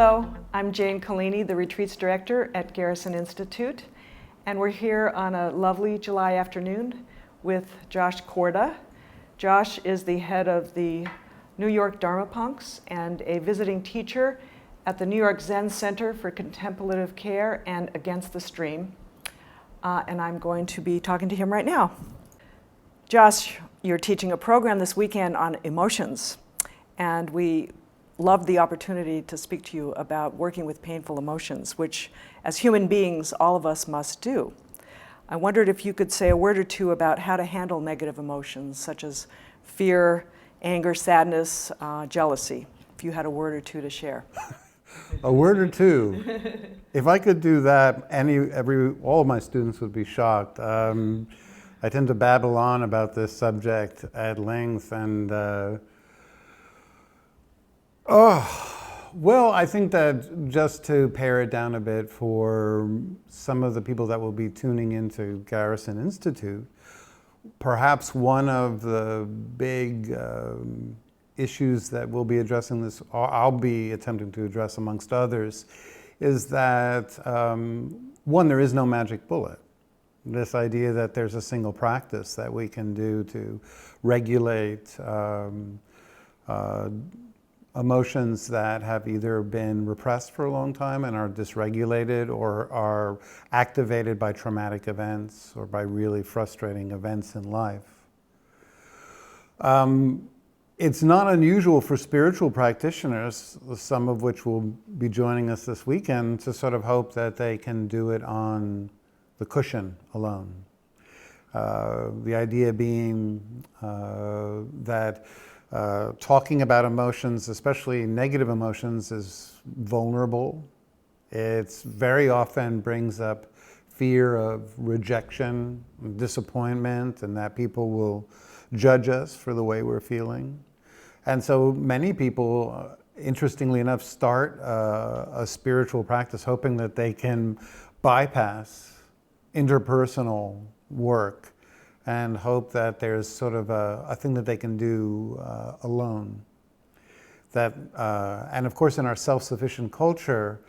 Hello, I'm Jane Kolleeny, the Retreats Director at Garrison Institute, and we're here on a lovely July afternoon with Josh Korda. Josh is the head of the New York Dharmapunx and a visiting teacher at the New York Zen Center for Contemplative Care and Against the Stream. And I'm going to be talking to him right now. Josh, you're teaching a program this weekend on emotions, and we loved the opportunity to speak to you about working with painful emotions, which as human beings, all of us must do. I wondered if you could say a word or two about how to handle negative emotions, such as fear, anger, sadness, jealousy, if you had a word or two to share. A word or two. If I could do that, all of my students would be shocked. I tend to babble on about this subject at length, and well, I think that just to pare it down a bit for some of the people that will be tuning into Garrison Institute, perhaps one of the big issues that we'll be addressing this, or I'll be attempting to address amongst others, is that one, there is no magic bullet. This idea that there's a single practice that we can do to regulate emotions that have either been repressed for a long time and are dysregulated, or are activated by traumatic events or by really frustrating events in life. It's not unusual for spiritual practitioners, some of which will be joining us this weekend, to sort of hope that they can do it on the cushion alone. The idea being that talking about emotions, especially negative emotions, is vulnerable. It's very often brings up fear of rejection, disappointment, and that people will judge us for the way we're feeling. And so many people, interestingly enough, start a spiritual practice hoping that they can bypass interpersonal work and hope that there's sort of a thing that they can do alone. And of course, in our self-sufficient culture,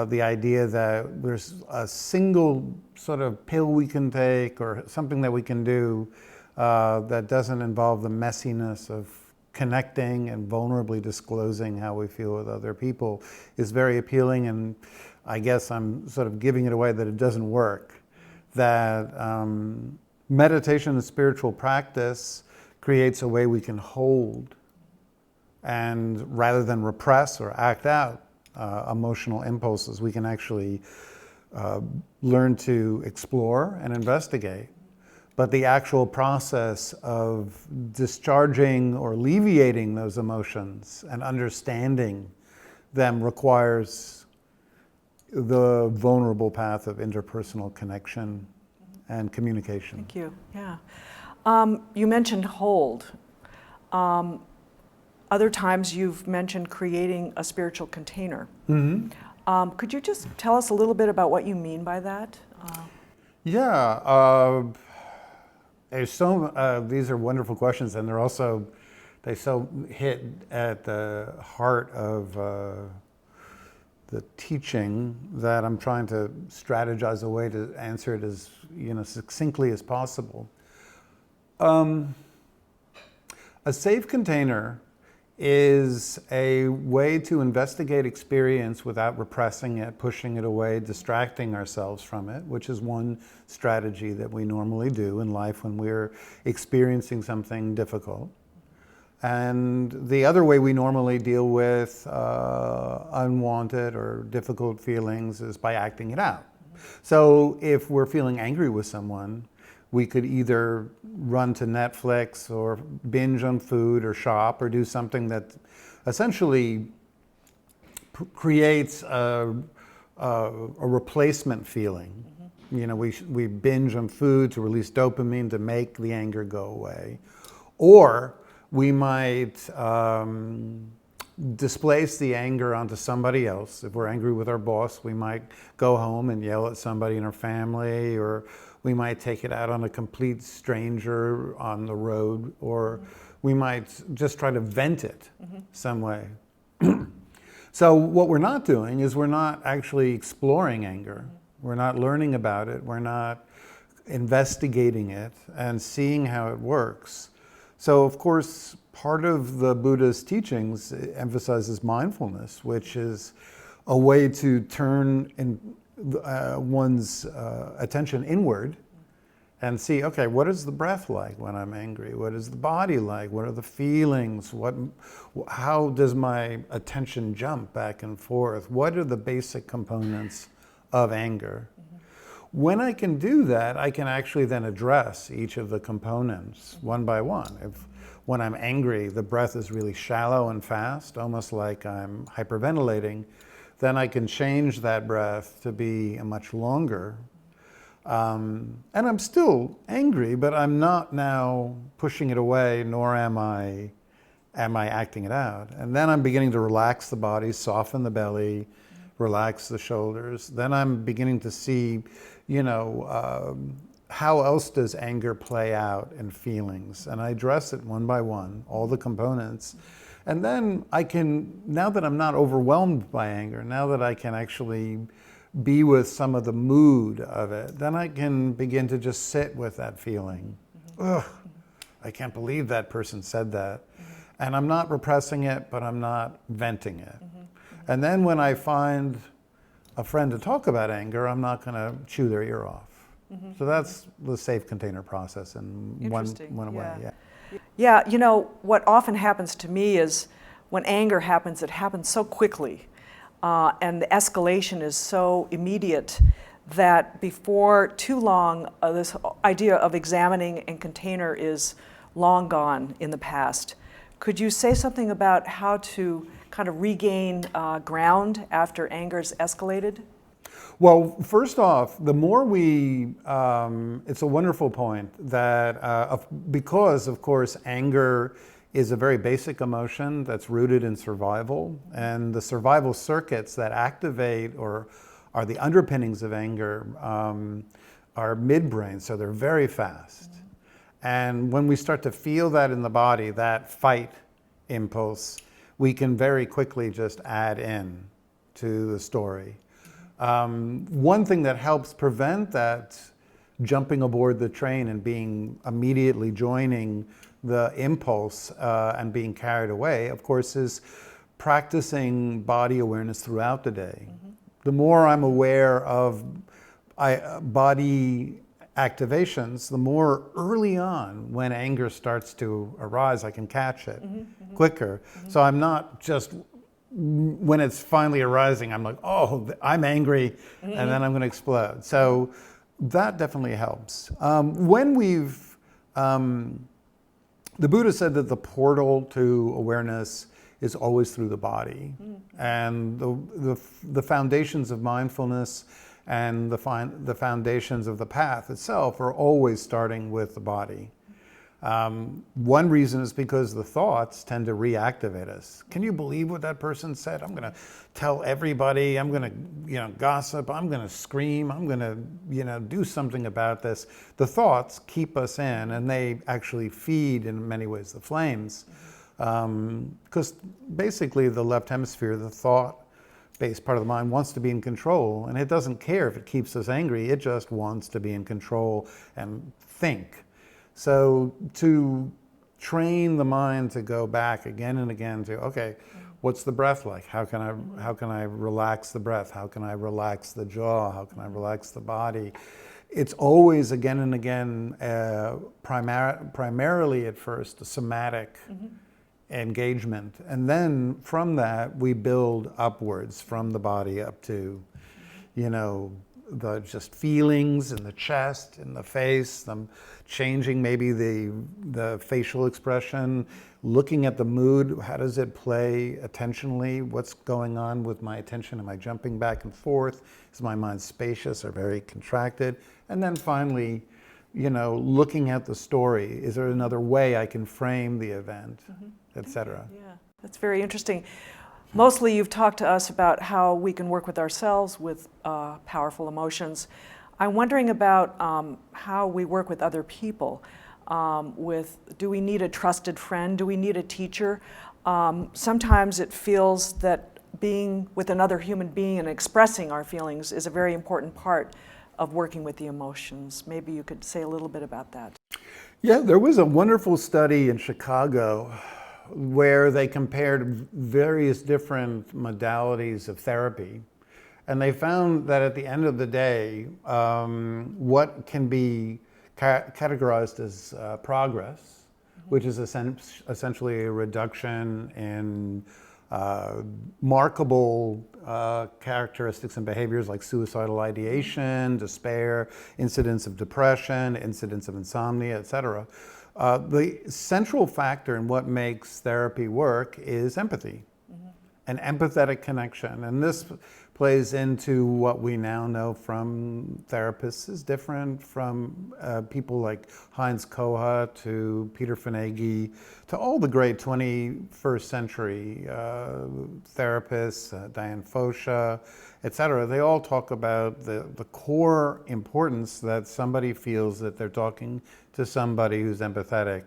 the idea that there's a single sort of pill we can take or something that we can do that doesn't involve the messiness of connecting and vulnerably disclosing how we feel with other people is very appealing, and I guess I'm sort of giving it away that it doesn't work. That meditation and spiritual practice creates a way we can hold, and rather than repress or act out emotional impulses, we can actually learn to explore and investigate. But the actual process of discharging or alleviating those emotions and understanding them requires the vulnerable path of interpersonal connection and communication. Thank you. Yeah. You mentioned hold. Other times you've mentioned creating a spiritual container. Mm-hmm. Could you just tell us a little bit about what you mean by that? These are wonderful questions, and they so hit at the heart of the teaching that I'm trying to strategize a way to answer it as succinctly as possible. A safe container is a way to investigate experience without repressing it, pushing it away, distracting ourselves from it, which is one strategy that we normally do in life when we're experiencing something difficult. And the other way we normally deal with unwanted or difficult feelings is by acting it out. So if we're feeling angry with someone, we could either run to Netflix or binge on food or shop or do something that essentially creates a replacement feeling. Mm-hmm. We binge on food to release dopamine to make the anger go away. Or we might displace the anger onto somebody else. If we're angry with our boss, we might go home and yell at somebody in our family, or we might take it out on a complete stranger on the road, or we might just try to vent it some way. So what we're not doing is we're not actually exploring anger. We're not learning about it. We're not investigating it and seeing how it works. So of course, part of the Buddha's teachings emphasizes mindfulness, which is a way to turn one's attention inward and see, okay, what is the breath like when I'm angry? What is the body like? What are the feelings? How does my attention jump back and forth? What are the basic components of anger? When I can do that, I can actually then address each of the components one by one. When I'm angry, the breath is really shallow and fast, almost like I'm hyperventilating, then I can change that breath to be much longer. And I'm still angry, but I'm not now pushing it away, nor am I acting it out. And then I'm beginning to relax the body, soften the belly, relax the shoulders. Then I'm beginning to see, how else does anger play out in feelings? And I address it one by one, all the components. And then I can, now that I'm not overwhelmed by anger, now that I can actually be with some of the mood of it, then I can begin to just sit with that feeling. Ugh, I can't believe that person said that. And I'm not repressing it, but I'm not venting it. And then when I find a friend to talk about anger, I'm not going to chew their ear off. So that's the safe container process in one way. Yeah, what often happens to me is when anger happens, it happens so quickly. And the escalation is so immediate that before too long, this idea of examining and container is long gone in the past. Could you say something about how to kind of regain ground after anger's escalated? Well, first off, the more it's a wonderful point that because, of course, anger is a very basic emotion that's rooted in survival, and the survival circuits that activate or are the underpinnings of anger are midbrain, so they're very fast. And when we start to feel that in the body, that fight impulse, we can very quickly just add in to the story. One thing that helps prevent that jumping aboard the train and being immediately joining the impulse and being carried away, of course, is practicing body awareness throughout the day. The more I'm aware of body activations, the more early on when anger starts to arise, I can catch it quicker. So I'm not just, when it's finally arising, I'm like, oh, I'm angry, and then I'm going to explode. So that definitely helps. The Buddha said that the portal to awareness is always through the body. And the foundations of mindfulness and the foundations of the path itself are always starting with the body. One reason is because the thoughts tend to reactivate us. Can you believe what that person said? I'm going to tell everybody. I'm going to, gossip. I'm going to scream. I'm going to, do something about this. The thoughts keep us in, and they actually feed, in many ways, the flames. Because basically the left hemisphere, the thought-based part of the mind, wants to be in control, and it doesn't care if it keeps us angry. It just wants to be in control and think. So to train the mind to go back again and again to, okay, what's the breath like? How can I relax the breath? How can I relax the jaw? How can I relax the body? It's always again and again, primarily at first, a somatic engagement. And then from that, we build upwards from the body up to, the just feelings in the chest, in the face, them changing maybe the facial expression, looking at the mood, how does it play attentionally, what's going on with my attention, am I jumping back and forth, is my mind spacious or very contracted, and then finally, looking at the story, is there another way I can frame the event, etc. Yeah, that's very interesting. Mostly you've talked to us about how we can work with ourselves with powerful emotions. I'm wondering about how we work with other people. Do we need a trusted friend? Do we need a teacher? Sometimes it feels that being with another human being and expressing our feelings is a very important part of working with the emotions. Maybe you could say a little bit about that. Yeah, there was a wonderful study in Chicago where they compared various different modalities of therapy. And they found that at the end of the day, what can be categorized as progress, which is essentially a reduction in markable characteristics and behaviors like suicidal ideation, despair, incidents of depression, incidents of insomnia, etc. The central factor in what makes therapy work is empathy, an empathetic connection. And this plays into what we now know from therapists is different from people like Heinz Kohut to Peter Fonagy to all the great 21st century therapists, Diane Fosha, et cetera. They all talk about the core importance that somebody feels that they're talking to somebody who's empathetic.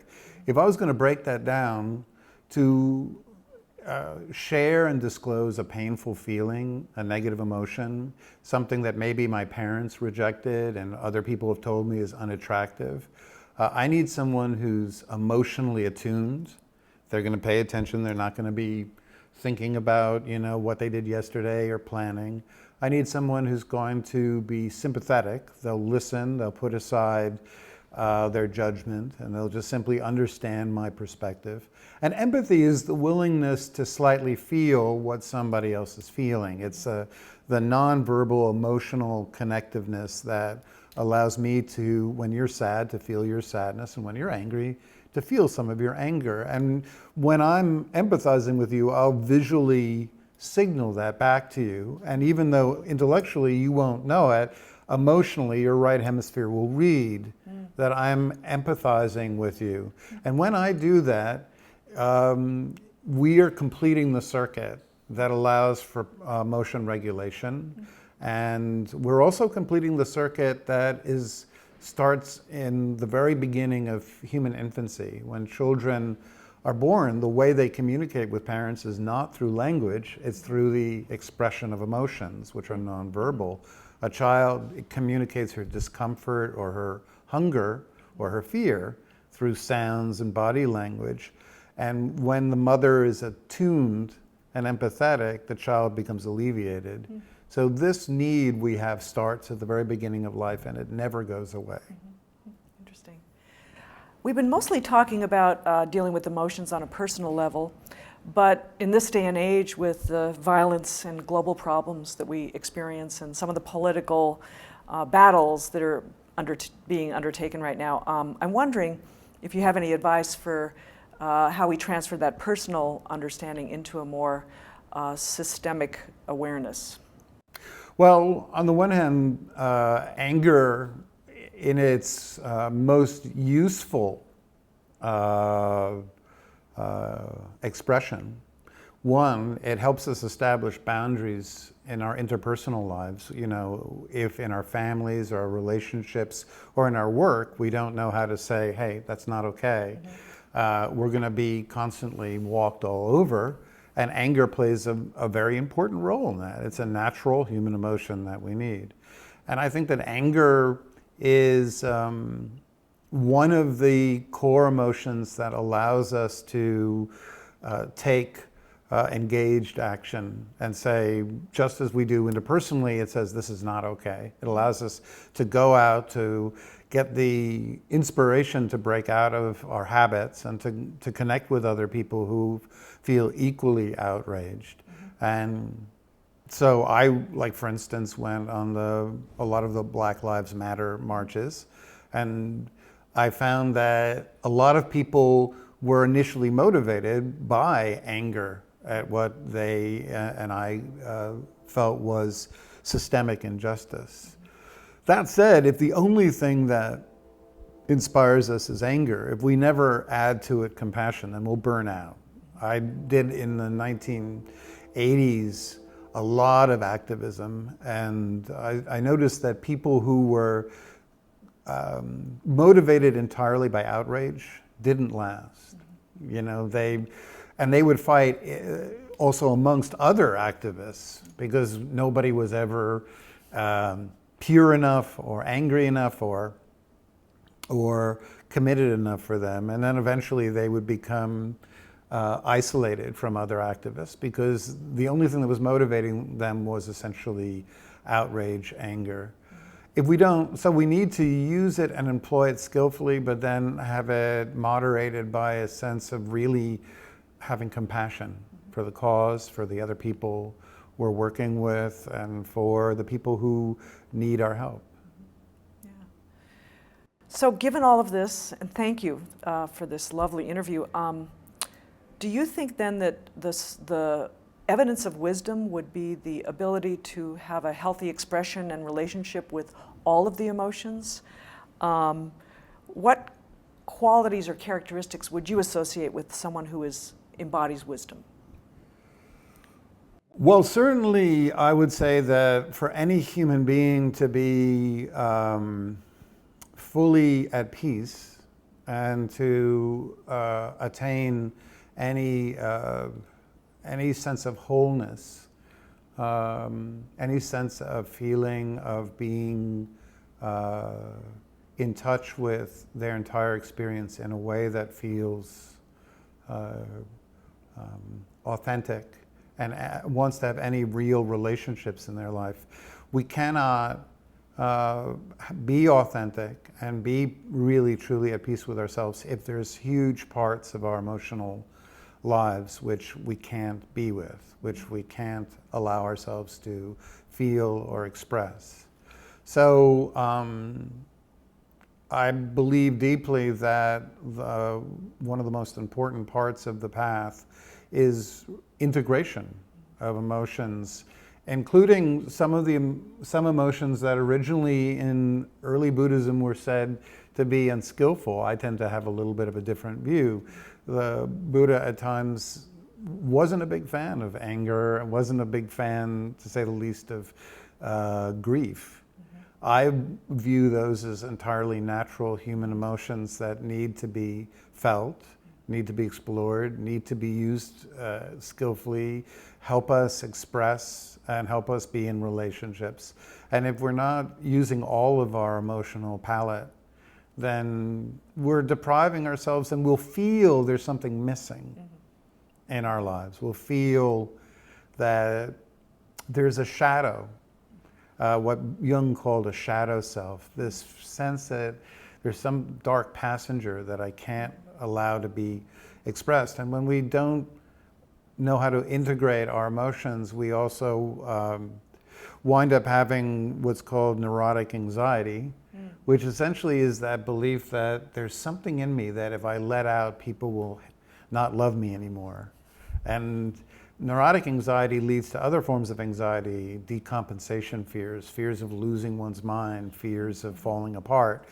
If I was going to break that down to share and disclose a painful feeling, a negative emotion, something that maybe my parents rejected and other people have told me is unattractive. I need someone who's emotionally attuned. They're going to pay attention. They're not going to be thinking about, what they did yesterday or planning. I need someone who's going to be sympathetic. They'll listen. They'll put aside their judgment, and they'll just simply understand my perspective. And empathy is the willingness to slightly feel what somebody else is feeling. It's the nonverbal emotional connectiveness that allows me to, when you're sad, to feel your sadness, and when you're angry, to feel some of your anger. And when I'm empathizing with you, I'll visually signal that back to you. And even though intellectually you won't know it, emotionally, your right hemisphere will read that I'm empathizing with you. And when I do that, we are completing the circuit that allows for emotion regulation. And we're also completing the circuit that starts in the very beginning of human infancy. When children are born, the way they communicate with parents is not through language, it's through the expression of emotions, which are nonverbal. A child communicates her discomfort or her hunger or her fear through sounds and body language. And when the mother is attuned and empathetic, the child becomes alleviated. So this need we have starts at the very beginning of life, and it never goes away. Interesting. We've been mostly talking about dealing with emotions on a personal level, but in this day and age with the violence and global problems that we experience and some of the political battles that are being undertaken right now, I'm wondering if you have any advice for how we transfer that personal understanding into a more systemic awareness. Well, on the one hand, anger in its most useful expression, one, it helps us establish boundaries in our interpersonal lives. If in our families or our relationships or in our work, we don't know how to say, hey, that's not okay. We're going to be constantly walked all over. And anger plays a very important role in that. It's a natural human emotion that we need. And I think that anger is one of the core emotions that allows us to take engaged action and say, just as we do interpersonally, it says this is not okay. It allows us to go out to get the inspiration to break out of our habits and to connect with other people who feel equally outraged. And so I, like for instance, went on a lot of the Black Lives Matter marches, and I found that a lot of people were initially motivated by anger at what they and I felt was systemic injustice. That said, if the only thing that inspires us is anger, if we never add to it compassion, then we'll burn out. I did in the 1980s a lot of activism, and I noticed that people who were motivated entirely by outrage didn't last. They would fight also amongst other activists, because nobody was ever pure enough or angry enough or committed enough for them. And then eventually they would become isolated from other activists, because the only thing that was motivating them was essentially outrage, anger. If we don't, so we need to use it and employ it skillfully, but then have it moderated by a sense of really having compassion for the cause, for the other people we're working with, and for the people who need our help. Yeah. So given all of this, and thank you for this lovely interview, do you think then that the evidence of wisdom would be the ability to have a healthy expression and relationship with all of the emotions? What qualities or characteristics would you associate with someone who embodies wisdom? Well, certainly I would say that for any human being to be fully at peace and to attain any sense of wholeness, any sense of feeling of being in touch with their entire experience in a way that feels authentic and wants to have any real relationships in their life. We cannot be authentic and be really truly at peace with ourselves if there's huge parts of our emotional lives which we can't be with, which we can't allow ourselves to feel or express. So I believe deeply that one of the most important parts of the path is integration of emotions, including some emotions that originally in early Buddhism were said to be unskillful. I tend to have a little bit of a different view. The Buddha at times wasn't a big fan of anger, wasn't a big fan, to say the least, of grief. I view those as entirely natural human emotions that need to be felt, need to be explored, need to be used skillfully, help us express and help us be in relationships. And if we're not using all of our emotional palette, then we're depriving ourselves, and we'll feel there's something missing in our lives. We'll feel that there's a shadow, what Jung called a shadow self, this sense that there's some dark passenger that I can't allow to be expressed. And when we don't know how to integrate our emotions, we also wind up having what's called neurotic anxiety, which essentially is that belief that there's something in me that if I let out, people will not love me anymore. And neurotic anxiety leads to other forms of anxiety, decompensation fears, fears of losing one's mind, fears of falling apart,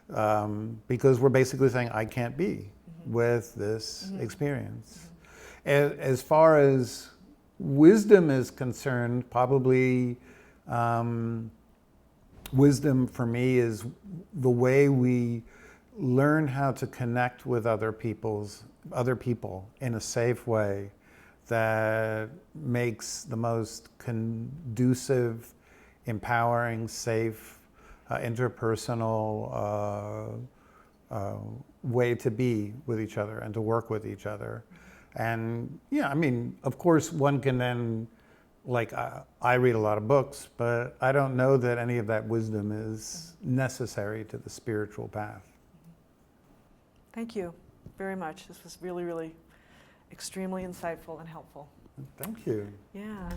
because we're basically saying, I can't be with this experience. As far as wisdom is concerned, probably wisdom for me is the way we learn how to connect with other people in a safe way that makes the most conducive, empowering, safe, interpersonal way to be with each other and to work with each other. And yeah, I mean, of course, one can then, like, I read a lot of books, but I don't know that any of that wisdom is necessary to the spiritual path. Thank you very much. This was really, really extremely insightful and helpful. Thank you. Yeah.